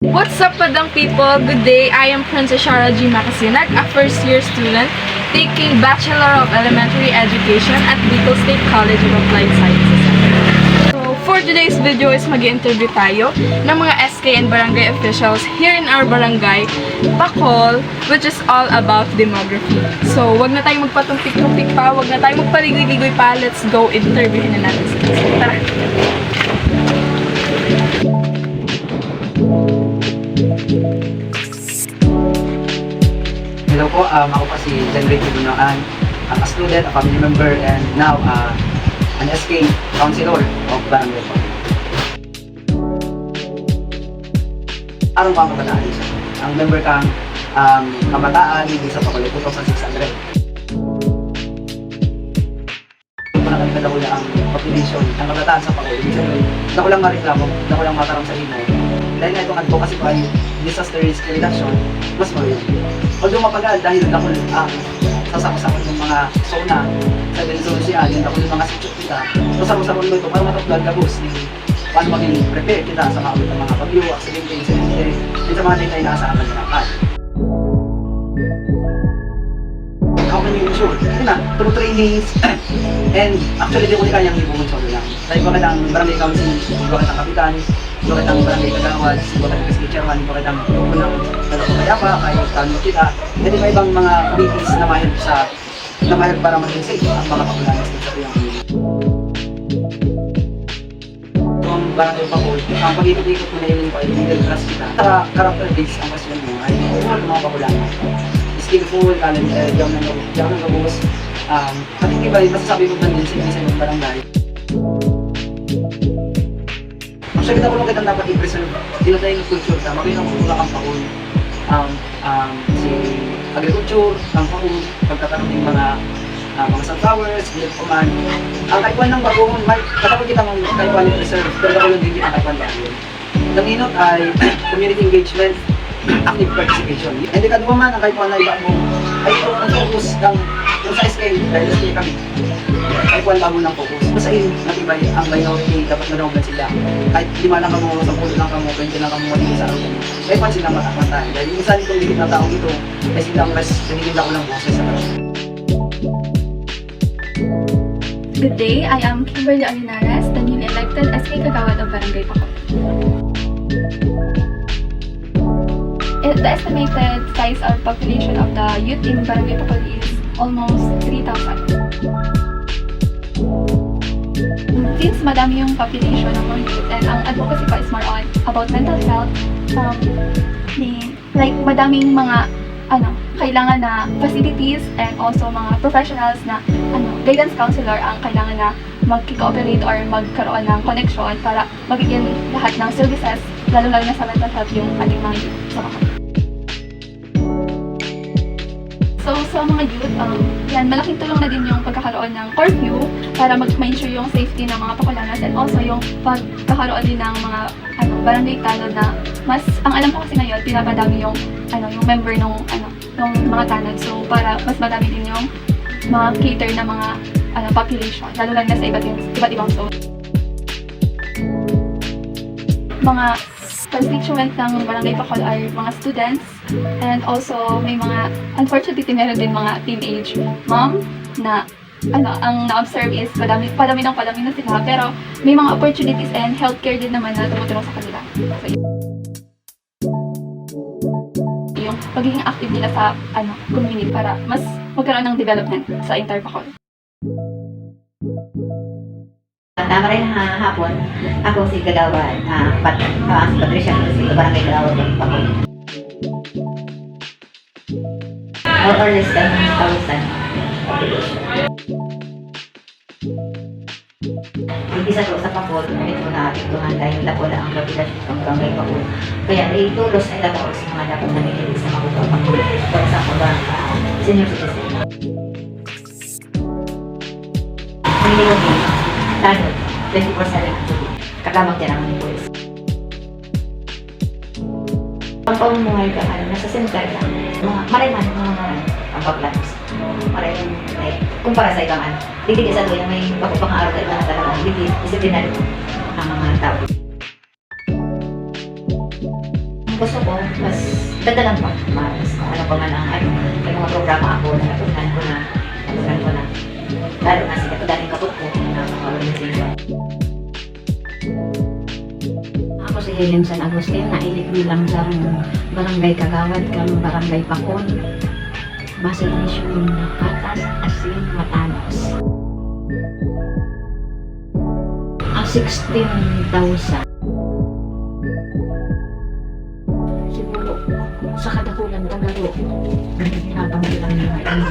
What's up, Padang people? Good day. I am Princess Shara G. Makasinag, a first-year student taking Bachelor of Elementary Education at Bicol State College of Applied Sciences. So, for today's video is mag-interview tayo ng mga SK and barangay officials here in our barangay, Bacol, which is all about demography. So, wag na tayong magpatumpik-tumpik pa, wag na tayong magpaligoy-ligoy pa. Let's go interviewin na natin sila. So, tara! Hello po, ako po si John Ray Tibunoan, a student, a family member, and now an SK Councilor of Barangay po. Anong po ang kabataan isa? Ang member kang kabataan, hindi sa Pakulit 2,600. Nakakita ang population ng kabataan sa Pakulit. Ibig sabihin, nakulang mareklamo, nakulang matarang sa ino. Dahil nga itong advocacy po ay disaster risk reduction, mas maganda. Although mapagal dahil nakul sasakot-sakot ng mga zona sa Venezuela, yung nakul ng mga sityo kita. So sarong-sarong mo ito para mataplan kabus ni paano maging prepare kita sa mga pag-iwa, aksidente, insidente, din sa mga din ay inaasahan ng lakad. How can you ensure? Yun na, through trainings, and actually di ko di kayang ibubunsolo lang. Dahil bakit ang barangay council, bakit ang kapitan, bakit ang barangay kagawad, bakit ang SK chairman, bakit ang grupo ng Pagayapa, kahit tanong kita, hindi may ibang mga committees na mahirap para maging safe ang mga kapulanas ng sa tuyang community. Ang barangay Bacol, ang pag-ikot-ikot mo na yun ay middle class kita. Saka character based ang question mo ay all mga kapulanas. Skillful, talented, jam ng gabos, patitibay, masasabi ko din sa ng barangay. Actually, kita ko lang kitang dapat i-preserve. Dito tayo yung culture ka, makita ko kung kang paul. Si agriculture, ang paul, pagkakaroon ng mga sunflowers, bilip kuman. Ang kaipuan ng bagoon, katapos kita ng kaipuan i-preserve, pero ako lang din kita kaipuan bagoon. Ang inot ay community engagement, active participation. Hindi ka naman ang kaipuan na iba mo ay ito ang focus ng sa SK, dahil SK kami. Kaipuan bago ng focus. Sa in, natibay ang minority, dapat manawag sila. Kahit 5 lang kamo, 10 lang kamo, 20 lang kamo, matigil sa araw kamo. Kaipuan silang matakantahan. Dahil minsan itong ligit na taong ito, ay silang mas nanigil ako ng boses sa araw. Good day, I am Kimberly Alinares, the newly elected SK Kagawad of Barangay Bacol. The estimated size or population of the youth in Barangay Bacol is almost 3,000. Since madami yung population ng mga youth and ang advocacy ko is more on about mental health, like madaming mga kailangan na facilities and also mga professionals na guidance counselor ang kailangan na mag-cooperate or magkaroon ng connection para magiging lahat ng services, lalo-lalo na sa mental health yung ating mga youth sa mga. So, sa mga youth, malaking tulong na din yung pagkakaroon ng curfew para ma-ensure yung safety ng mga pakulanas and also yung pagkakaroon din ng mga barangay tanod na mas, ang alam ko kasi ngayon, pinapadami yung member ng mga tanod. So, para mas madami din yung mga cater na mga population, lalo lang na sa iba't ibang zone. Mga constituent ng Barangay Bacol are mga students and also may mga, unfortunately, meron din mga teenage mom na ang na-observe is padami na sila, pero may mga opportunities and healthcare din naman na tumutulong sa kanila. So, yung pagiging active nila sa community para mas magkaroon ng development sa entire Bacol. Tama rin hapon, ako si Kagawad, si Patricia si Barangay Kagawad ng Bacol. More or less than 1,000 population. Isa ko sa Bacol, ito na apektuhan dahil Lapola ang kapital ng Barangay Bacol. Kaya itulos ay dapat sa mga dapat nangyayari sa mga Bacol. For example, senior citizen. Hindi ko din, tanod, 24/7 kakamang din ang pulis. Ang pamumuhay ka, nasa center lang. Maray-man, ang paglanos. Maray-man, kumpara sa ibang digdig isa doon, may pang-araw ka ibang talagang digdig, disiplinary ang mga tao. gusto ko, mas dadalang pa. Mas ano pa man ang may mga programa ako na natutunan ko na. Lalo na sa dating kapot ko na mga organization. Ako si Helen San Agustin, nailit bilang sa barangay Kagawad, kang barangay Pakon. Basa inisyon Patas, Asin, Matanos. 16,000. Siguro, sa kadakulan tagalo, nahihirapan bilang mga ino.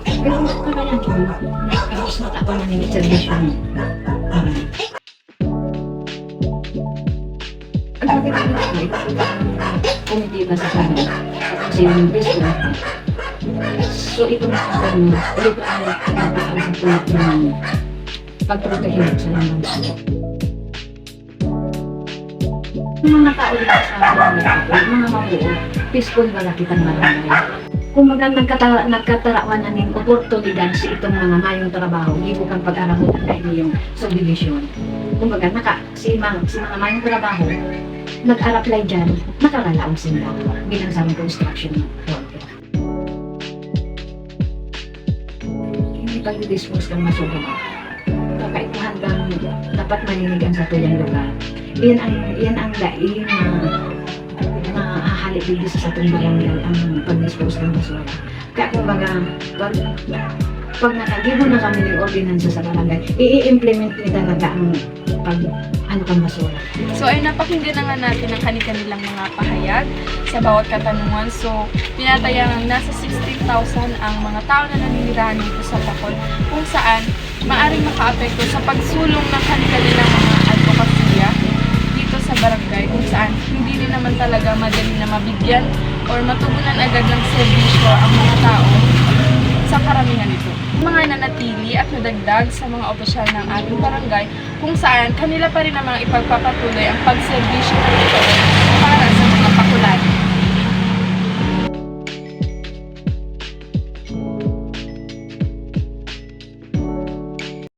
Pero gusto ko na yan, mas ako na nila servisyon. Ang pagkakita ko, ito committee ba sa sabi, sa Consumer Business. So, ito na sa kanya, ito ang pinapakasapulot ng pagprotehin sa lamang sila. Yung mga tao dito sa mga mabuo, peaceful ba kitang marami. Kung nagkatarawan na ng oportunidad sa itong mga mayong trabaho, hindi kang pag-araw na yung subdivision. Kung baga, si mga mayong trabaho, nag-apply dyan, nakaralaang sila bilang sa construction worker. Hindi pag-dispose kang masugat. Kakaikuhan lang dapat maninigan sa tuyang lugar. Yan ang lain na hahalik dito sa atong barangay ang pag-dispose ng basura. Kaya kumbaga, pag nakagibo na kami ng ordinansa sa barangay, i-implement nila talaga ang pang basura. So ay napakinggan na nga natin ang kanilang mga pahayag sa bawat katanungan. So pinatayangan nasa 16,000 ang mga tao na naninirahan dito sa Pakol kung saan maaring makaapekto sa pagsulong ng kanilang mga advokasya dito sa barangay kung saan hindi rin naman talaga madali na mabigyan or matugunan agad ng serbisyo ang mga tao sa karamihan nito. Mga nanatili at nadagdag sa mga opisyal ng ating barangay kung saan kanila pa rin namang ipagpapatuloy ang pagserbisyo ng ito para sa mga Pakulan.